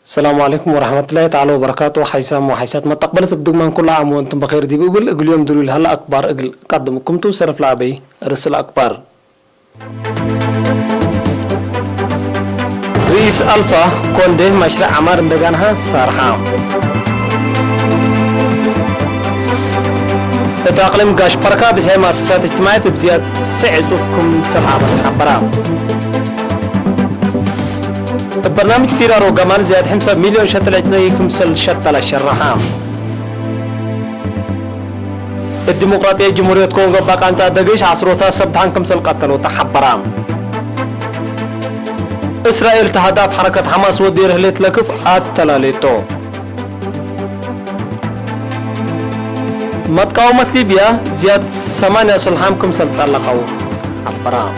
السلام عليكم ورحمة الله تعالى وبركاته. حيسام وحيسات ما تقبلت بدقمان كل عام وانتم بخير. دي بقول اقل يوم دلول هلا أكبر اقل قدمكم تو سرف لعبي رسل أكبر. رئيس ألفا كونده مشروع عمار اندقانها سارحام. تأقلم قاش بركة بزي مؤسسات اجتماعية بزياد سعزوفكم سبعة حبرام. برنامج فيرارو جمال زياد 5 مليون شتل اجنبيكم سل شتل الشرحام. الديمقراطية جمهورية كونغو باقان دقيش عصروتها سبتان كمسل قتلوا تحبرام. إسرائيل تهدف حركة حماس ودير هليت لكف التلاليتو. متقاومة ليبيا زياد 8 صلحام كمسل تطلقوا حبرام.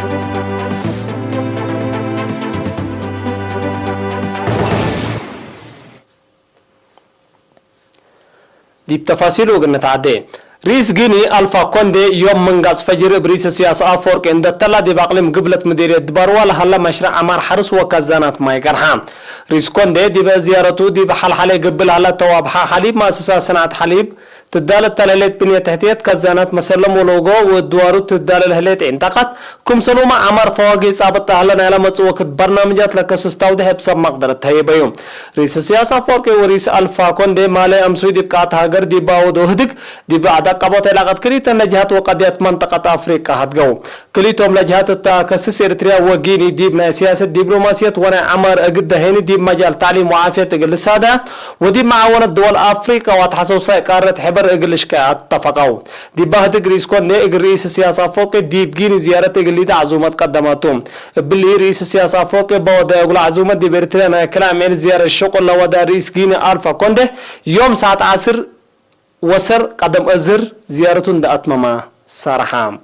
دي بتفاصيله قلنا تعدي. رئيس غيني ألفا كوندي يوم منغاز فجر برئيس السياسة أفورك إن دتلا دي باقلم قبلت مديرية دباروا لهلا مشروع عمار حرس وكزانات ما يقرحام. رئيس كوندي دي بزيارته دي بحل حالي قبل على توابحة حليب مؤسسة صناعة حليب تدال التلاليت بنية تحتيت كزانات مسلم ولوغو والدوارو تدال الهليت انتقت كم سلوما عمار فواقي صابت تهلنا على متصوكت برنامجات لكسس توضيح بسب مقدرة هيبيوم. رئيس السياسة أفورك ورئيس ألفا كوندي مالي أمسوي دي بقات هاجر دي باود وهدك دي بعد قبوت علاقات كليتا نجهات وقضية منطقة أفريقيا هتقو كليتهم لجهات التكسس إريتريا وغيني دي من سياسة دبلوماسية وانا عمر أقد هيني دي مجال تعليم وعافية تقل السادة ودي معاونة دول أفريقيا واتحسوسا إقارة حبر اقلش اتفقوا دي بهد رئيس كون رئيس السياسة فوق دي بجيني زيارة اقلي عزومات قدماتهم باللي رئيس السياسة فوق بودا يقول عزومات دي بيرتلنا كلام من زيارة الشغل لودا رئيس جيني ألفا كونده يوم ساعة عصر وسر قدم أزر زيارة دا أتمما سارحام.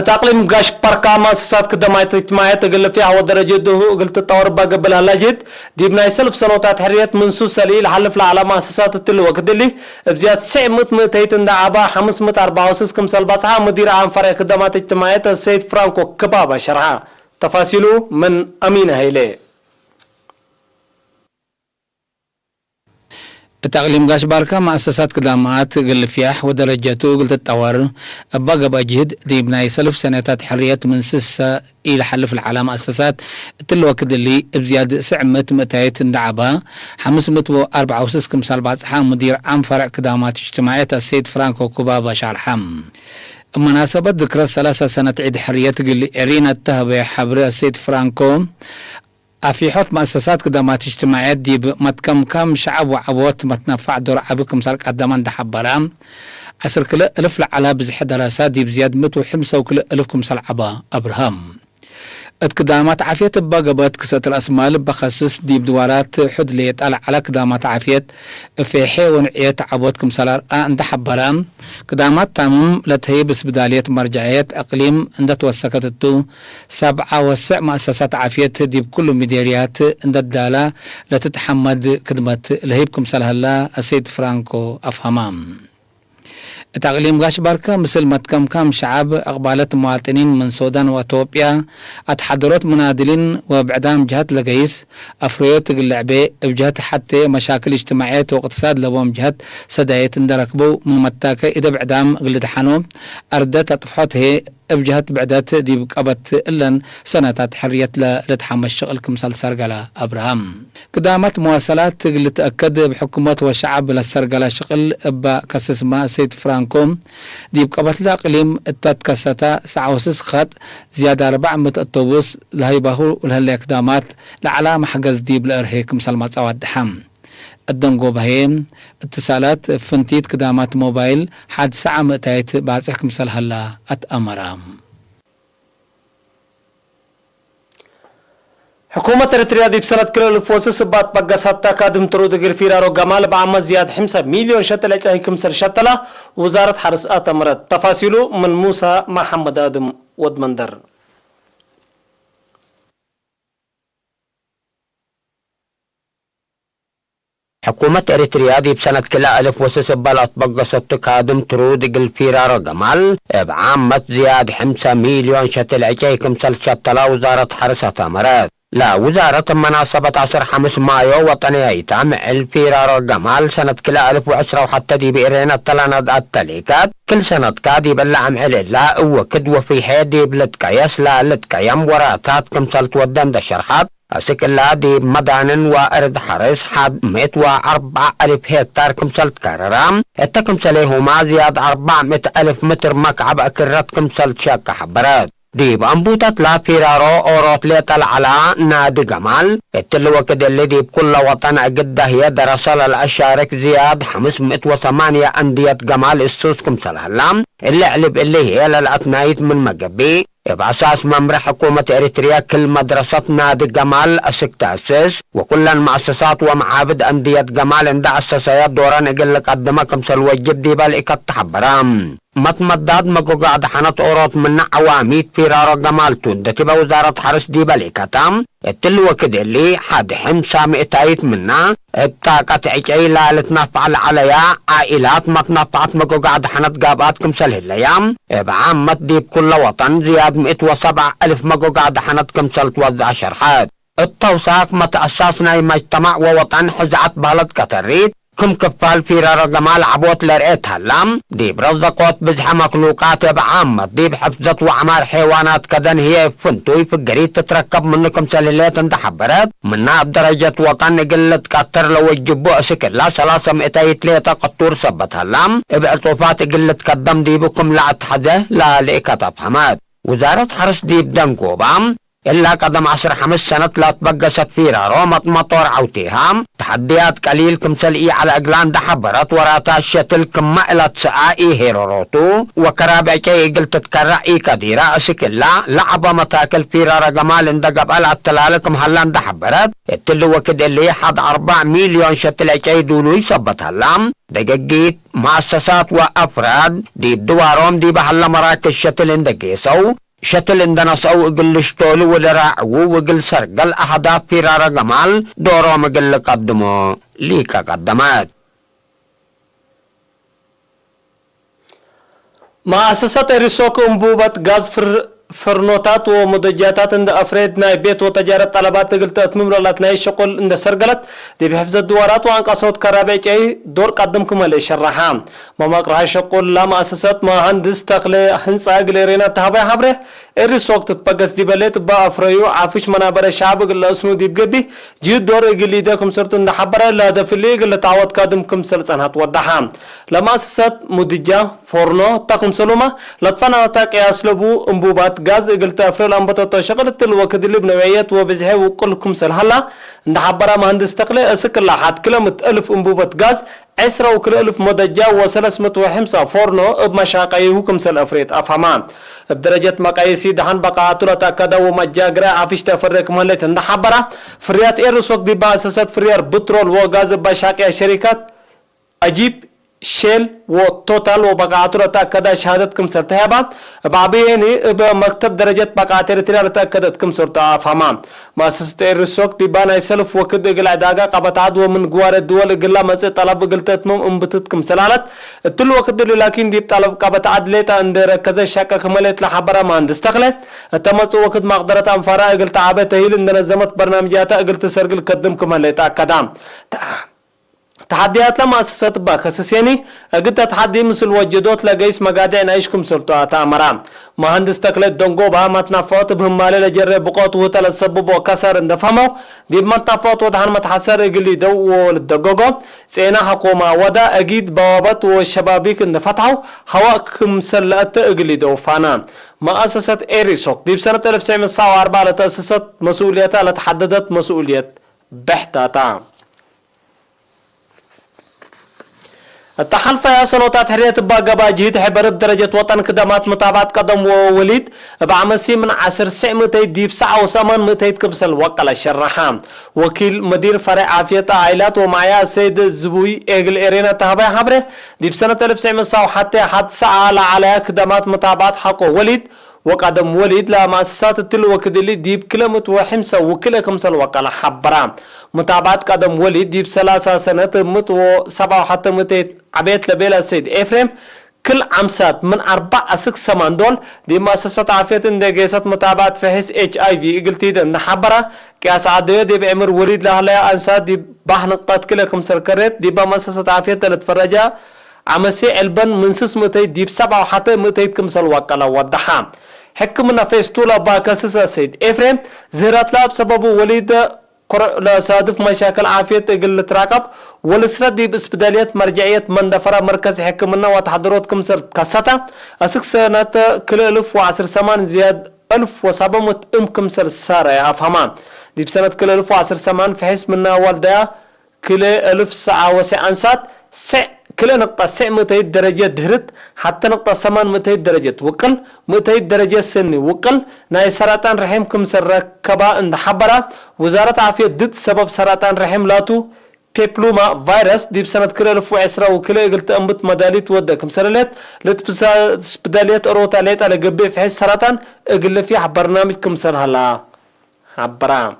تقليم قاش بركة مؤسسات كدمات اجتماعية تقل فيها ودرجة ده قلت التطور بقبل هلاجد دي بناي سلف سنوات حرية منسوس سليل حلف على مؤسسات التلو وكدلي بزيادة 900 تيتن دعابة 564 كم سلباتها مدير عام فرع كدمات اجتماعية السيد فرانكو كبابة شرحة تفاصيله من أمين هيلي. التعليم قاش باركة مؤسسات كدامات قل فيح ودرجته قلت التطور أبقى بجهد دي بناي سلف سنوات حرية من سسة إلى حلف على مؤسسات تلوك اللي بزيادة 900 متايت دعبة 564 كم سلبات حام مدير عام فرع كدامات اجتماعية السيد فرانكو كوبابا شارحم. مناسبة ذكرى 3 سنة عيد حرية قل إرينا التهبة حبر السيد فرانكو في حط مؤسسات كدامات اجتماعيات دي متكم كم شعب وعبوت متنفع دور عبكم سالك قدمان ده حبرام عسر كل ألف على بزح دراسات دي بزياد متو حمسة وكل ألفكم سلعبا أبرهام اتكدامات عافية بقبات كسات الأسمال بخصص دي بدوارات حد لي يتقلع على كدامات عافية في حيوان عيات عبوتكم سلار عند حبرام كدامات تامم لتهي بس بدالية مرجعيات أقليم عند توسكتتو 7 وسع مؤسسات عافية دي بكل مديريات عند الدالة لتتحمد كدمة لهيبكم سلهلا السيد فرانكو أفهمام. تعليم غاش باركة مثل ما كم شعب أقبالت مواطنين من السودان وإثيوبيا أتحضرت منادلين وبعدام جهات لقيس أفريوت اللعبة بجهات حتى مشاكل اجتماعية واقتصاد لبوم جهات سدايت اندركبو من متاكة إذا بعدام قلت حنو أردت أطفحت هي بجهات بعدات دي بقبت إلا سنتات حرية لتحمل الشغل كمثال سرقلة أبراهام قدامت مواصلات اللي تأكد بحكومة والشعب للسرقلة شغل أبا كسس ما سيد فرانكوم دي بقبت لأقليم التتكستا سعوسس خط زيادة 400 أوتوبوس لهيبهو ولهالي إقدامات لعلامة حجز دي بالأرهي كمثال ما تصوات دحام الدنقو بهيم اتصالات فنتيت كدامات موبايل حد ساعة مئتايت بعد احكم سلهلا اتأمرام. حكومة إريتريا دي بسنة كل الفوسس سبات بقى ستا كادم ترود غيرفيرارو جمال بعمل زياد 5 مليون شتل اجاهيكم سر شتلة وزارة حرس أتمرت تفاصيله من موسى محمد آدم ودمندر. حكومة إريتريا دي بسنة كلا ألف وسس بلط بقصت كادم ترود قل فيرار جمال بعامة زياد 5 مليون شتل عجيكم سلشتلا وزارة حرسة مرات لا وزارة مناسبة 15 مايو وطنية يتم الفيرار جمال سنة كلا 1010 وحتى دي بإيرينا التلاند التليكات كل سنة كادي بلعم لا وكد وفي حيدي بلتكيس لا لتكيم وراتات كمسلت ودن دشرحات أسكلا دي مدان وأرد حرس حد 104 ألف هكتار كمسلت كررام التكمسليهما زياد 400 ألف متر مكعب أكرت كمسلت شاك حبرات دي بأنبوتات لا فيرارو أوروت ليتل على نادي جمال التلوكد اللي دي بكل وطن أجده هي درسال الأشارك زياد 508 أندية جمال السوس كمسل هلام اللي علب اللي هي للأثنايت من مجبي بأساس ممر حكومة إريتريا كل مدرسة نادي جمال أسك تأسس وكل المؤسسات ومعابد أندية جمال عند أساسيات دوران إقل قدمة كمسل وجب دي بالإكت تحبرام متمداد مكو قاعد حنط أوروت من عواميد فيرارو جمال تندتبا وزارة حرس دي بالإكتام التلوة كده اللي حد حمسة مئتايت منا بتاقت عجي لا لتنفعل عليها عائلات متنفعت مكو قاعد حنط قابات كمسل هالأيام بعامة دي بكل وطن زياد 107 ألف مكو قاعد حنط كمسل توزع شرحات التوساق متأسسنا مجتمع ووطن حزعت بلد كتريت كم كفال فيرار جمال عبوت لرئيت هلام دي برزقوت بزح مخلوقات بعامة دي بحفظة وعمار حيوانات كدن هي فنتوي في الجريد تتركب منكم سلالات اندحبرات منها بدرجة وطن قلت كتر لو الجبو اسكر لا 303 قطور سبت هلام بعطوفات قلت قدم دي بكم لعت حده لا لإكتب حماد وزارة حرس دي بدنكو بام إلا قدم 15 سنة لا تبقست فيرارو مطور عوتيهام تحديات قليل كمسلئي على أقلان دحبرت وراتا الشتل كما إلا تسعائي هيروروتو وكرابعكي قلت تكرعي كديرا أسكلا لعب متاكل فيرارا جمال اندقب ألا التلالكم هلان دحبرت التلو وكد اللي حد 4 مليون شتل عكي دولو يصبت هلام دقيقيت مؤسسات وأفراد دي بدواروم دي بحل مراكز شتل اندقيسو شتل عندنا سو اقل شتولو ودراعو وقل سرقل احدا فيرارا جمال دورو مقل قدمو ليكا قدمات مؤسسة إريسوك أنبوبة غاز فرنوتات ومضجاتات عند أفراد ناي بيت وتجارة طلبات قلت أتمم رلات ناي شغل عند سرقلت دي بحفظ الدوارات وعنقا صوت كرابيجي دور قدمكم اللي شرحام مماقرها شغل لا مؤسسات ما هندس تقلي هنس أقلي رينا تهبي حبره إريسوك تتبقس دي بليت با أفريو عافش منابر شعب قل اسمو دي بقبي جيد دور اقلي داكم سرطو عند حبره لا دفلي قل تعوض قادمكم سلطان هتوضحام لا مؤسسات مضجة فرنو تاكم سلومة لطفنا وتاك يسلبو أنبوبات غاز قلت افريل انبطت شغلت الوقت اللي بنوعيات وبزهي وكلكم سلهلا عند حبره مهندس تقلي اسكر لحد كلمة 1000 انبوبة غاز 10 وكل 1000 مدجة و350 فرنو بمشاقيه كمسل افريت افهمان بدرجة مقايسي دهان بقاعتنا تاكدا ومجاقرا عفش تفرق مهلت عند حبره فريات ايرسوك دي باساسات فريار بترول وغاز بشاقية شركات اجيب شيل وتوتال وبقاعتنا تاكدا شهادتكم سرتهبات بعبيني بمكتب درجة بقاعتنا ترى تاكدتكم سرتها فهمان مؤسسة إريسوك ديبانا يسلف وكد قلع داقا قبطعاد ومن قوار الدول قلع مسي طلب قلت اتمم انبتتكم سلالت التلو وكد لكن ديب طلب قبطعاد ليتا عند ركز الشاكا كماليت لحبرا ما اندستغلت التمس وكد مقدرة انفارا قلت عابة هيل ان نظمت برنامجاتا قلت سرقل قدمكم الليتا كدام تحديات لما أسست باخسسيني أقد تحدي مثل وجدوت لقيس مقادع نعيشكم سلطات أمرام مهندس تقلت دنقو بها متنفوت بهم مالي لجري بقوت وطلت سبب وكسر اندفهمو دي متنفوت ودهان متحسر اقلي دو ولدقوقو سينا حكومة ودا أقيد بوابات والشبابيك اندفتحو هواكم سلقت اقلي دو فانان مؤسسة إريسوك دي بسنة 1904 لتأسست مسؤوليتها لتحددت مسؤولية بحتاتا التحالف يا سنوات حرية باقبا جهد حبر بدرجة وطن كدمات متابعات قدم ووليد بعمسي من 10 ساعة متى ديب ساعة وثمان متى كبسل وقل الشرحام وكيل مدير فرع عافية عائلات ومعايا السيد الزبوي اقل ارينا تهبي حبره ديب سنة 1900 حتى حد ساعة على كدمات متابعات حقه وليد وقدم وليد لمؤسسات التلو كدلي ديب كلمة وحمسة وكلا كمسل وقال حبرا متابعة قدم وليد ديب 3 سنة مت و7 حتى متيت عبيت لبيلا سيد إفريم كل عمسات من 4 6 8 دول دي مؤسسات عافية اندقيسات متابعة فحص HIV قلتي ده نحبرا كاس عدوية دي بعمر وليد لهلا أنسات دي بحنقطات كلا كمسل كريت دي بمؤسسات عافية تلتفرجا عمسي علبن من 6 متيت دي ب7 حتى متيت كمسل وقال وضحام حكمنا فيستولا باكاسسا سيد إفريم زهرات لاب سبب وليد لا صادف مشاكل عافية قل تراقب والسرد دي بسبداليات مرجعية من دفرة مركز حكمنا وتحضرات كمسر كساتا أسك سنة كل 1010 سمان زياد 1700 كمسر سارة يا أفهمان دي بسنة كل 1010 سمان في حس منا والدها كل 1000 ساعة وسعنسات كل نقطة 900 درجة دهرت حتى نقطة 800 درجة وقل 200 درجة سني وقل ناي سرطان رحم كمسر ركبا عند حبرة وزارة عافية ضد سبب سرطان رحم لاتو بيبلوما فيروس دي بسنة كل 1010 وكلا قلت أنبت مداليت ودا كمسرلت لتبسبداليات أروتاليت على قبي في حس سرطان اقل في برنامج كمسر هلا حبرة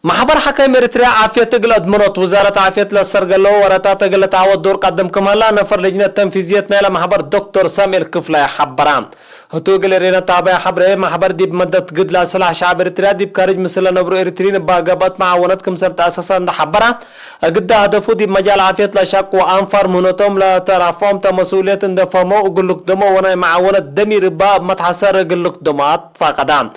محبر حكاية إريتريا عافية تقلد مرات وزارة عافية للسرقلو ورتا تقلد تعود دور قدم كمالا نفر لجنة تنفيذية نايلة محبر دكتور سامي كفلا حبرام هتو قل رينا تابع حبره محبر دي بمدة قد لا سلاح شعب إريتريا دي بكارج مثل نبرو إريترين باقبات معاونات كمسر تأساسا حبرا قد هدفو دي بمجال عافية لشاق وأنفر منوتهم لا ترافهم تمسؤولية اندفامو وقلق دمو وناي معاونات دمي ربا متحسر قلق دمات فاقدام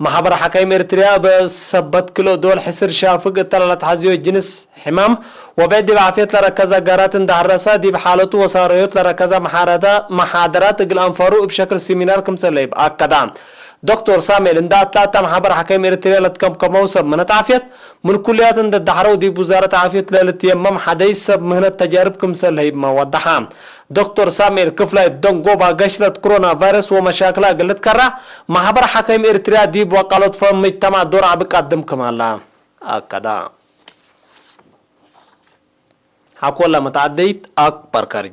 محبر حكايم إريتريا بسبت كيلو دول حسر شافق تلالت حزيو جنس حمام وبعد دي بعافية لركزة قارات اندهرسا دي بحالته وصاريوت لركزة محاضرات قل أنفارو بشكل سيمينار كمسر ليب أكدام دكتور سامي لندات ثلاثة محبر حكايم إريتريا لتكم كموسب من عافية من كليات اند الدحرو دي بوزارة عافية للتيمم حديث مهنة تجارب كمسر ليب ما وضحام دكتور سامير كفلا الدنقوبة قشرة كورونا فيروس ومشاكلها قلت كرة محبر حكايم إريتريا ديب وقالت فمجتمع دور عبق قدم كمالا أكدا حكوا لما تعديت أكبر كارج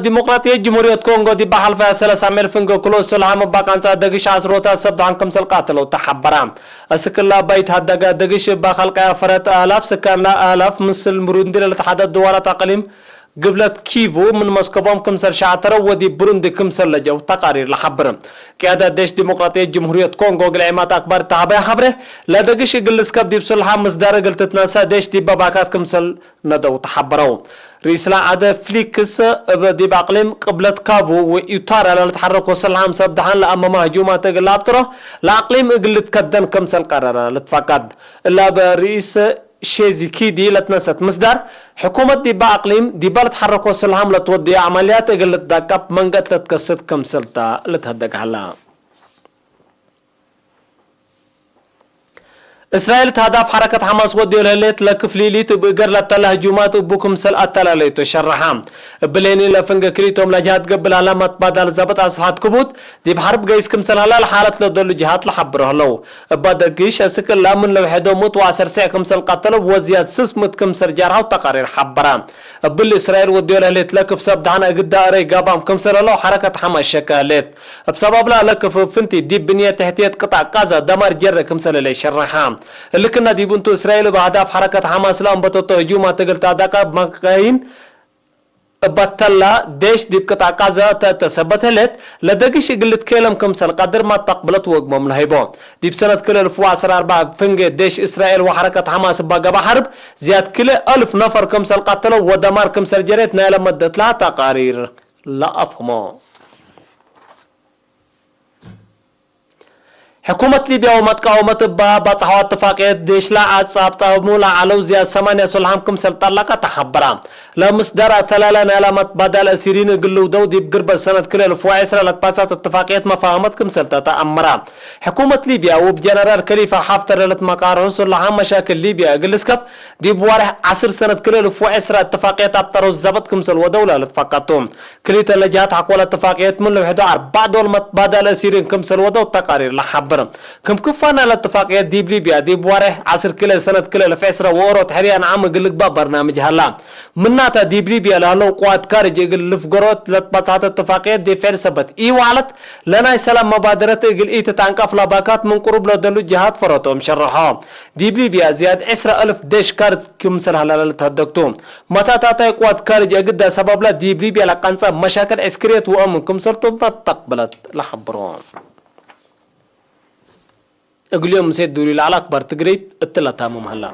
ديمقراطية جمهورية كونغو دي بحال فيها 300 فنجو كلو سلعة مباقانسا دقش عصروتا سبت عن كمسل قاتل وتحبرام اسكلا بيت هدقا دقش باخلقا فرات آلاف سكان آلاف مثل مروندي للاتحاد الدولة اقليم قبلت كيفو من مسكوبهم كمسر شعتر ودي بروندي كمسر لجو تقارير لحبرم كيادا ديش ديمقراطية جمهورية كونغو قلعيمات اكبر تابع حبره لا دقش قلسكب دي بسلحة مصدار قلتتناسا ديش دي باباكات كمسل ندو تحبرون رئيس العادة فليكس دي باقليم قبلت كافو ويطار على التحرك وسلحام سبدحان لأمام هجومات قلابتره لأقليم قلت كدن كمسل قرار لتفاقد إلا برئيس شيزي كيدي لتنست مصدر حكومة دي باقليم دي بالتحرك وسلحام لتودي عمليات قلت داكاب منقت لتكسد كمسلتا لتهدق هلا إسرائيل تهدف حركة حماس ودي ليت لكفليليت بقر لتلا هجومات بوكم سل أتلا ليتو شرحام بليني لفنق كريتهم لجهات قبل علامات بدل زبط أصحات كبوت دي بحرب قيس كمسل هلا الحالة لدولو جهات لحبره لو بدقيش أسكل لا من لو حدو موت وعسر ساعة كمسل قتل وزياد سسمت كمسر جارها وتقارير حبرام بل إسرائيل ودي ليت لكف سبدعنا قد أري قابام كمسل لو حركة حماس شكاليت بسبب لا لكف فنتي دي بنية تحتية قطع قازا دمار جر كمسل لي شرحام اللي كنا دي بنتو إسرائيل بهدف حركة حماس لهم بتوتو هجومات تقلت عداقة بمقاين بطلع ديش دي بقطع قازا تثبت هلت لدقش قلت كلام كمسل قدر ما تقبلت وقمة من هيبون دي بسنة كل 2014 فنج ديش إسرائيل وحركة حماس باقا بحرب زياد كل 1000 نفر كمسل قتلوا ودمار كمسل جريت نايلة مدت لها تقارير لا أفهمه حكومة ليبيا ومتقاومة بصحوة اتفاقية ديشلا عصابتا مولا علو زياد 8 سلحام كم سلطلقة تخبرا لمصدر تلالا نالمت بدل اسيرين قلو دو دي بقرب السنة كل الفواعسرة لتباسات اتفاقية مفاهمت كم سلطة أمرا حكومة ليبيا وبجنرال كليفة حفتر لتمقارن سلحام مشاكل ليبيا قلسكت دي بوارح 10 سنة كل الفواعسرة اتفاقية ابترو الزبط كم سل ودولة لتفقطهم كليتا لجات حقوة اتفاقية من لوحدو 4 دول متبادل اسيرين كم سل ودو تقارير لحب كم كفانا الاتفاقية ديب ليبيا ديب واره 10 كيلو سنة كيلو لفعسرة وورو تحريان عام قلق باب برنامج هلا مناتا ديب ليبيا لهلو قوات كارج يقل لفقروت لتبطات اتفاقية دي فعل سبت اي وعلت لنا سلام مبادرة يقل اي تتعنقف لباكات من قرب لدلو جهات فروتهم شرحا ديب ليبيا زياد 10,000 ديش كارد كمسل هلا لتهدكتهم متى تاتا قوات كارج يقد سبب لا ديب ليبيا لقنصة مشاكل عسكرية وامن كمسلتهم تقبلت لحبرون اقول يوم مسيد دوري العلاق بارتقريت التلاتامم هلا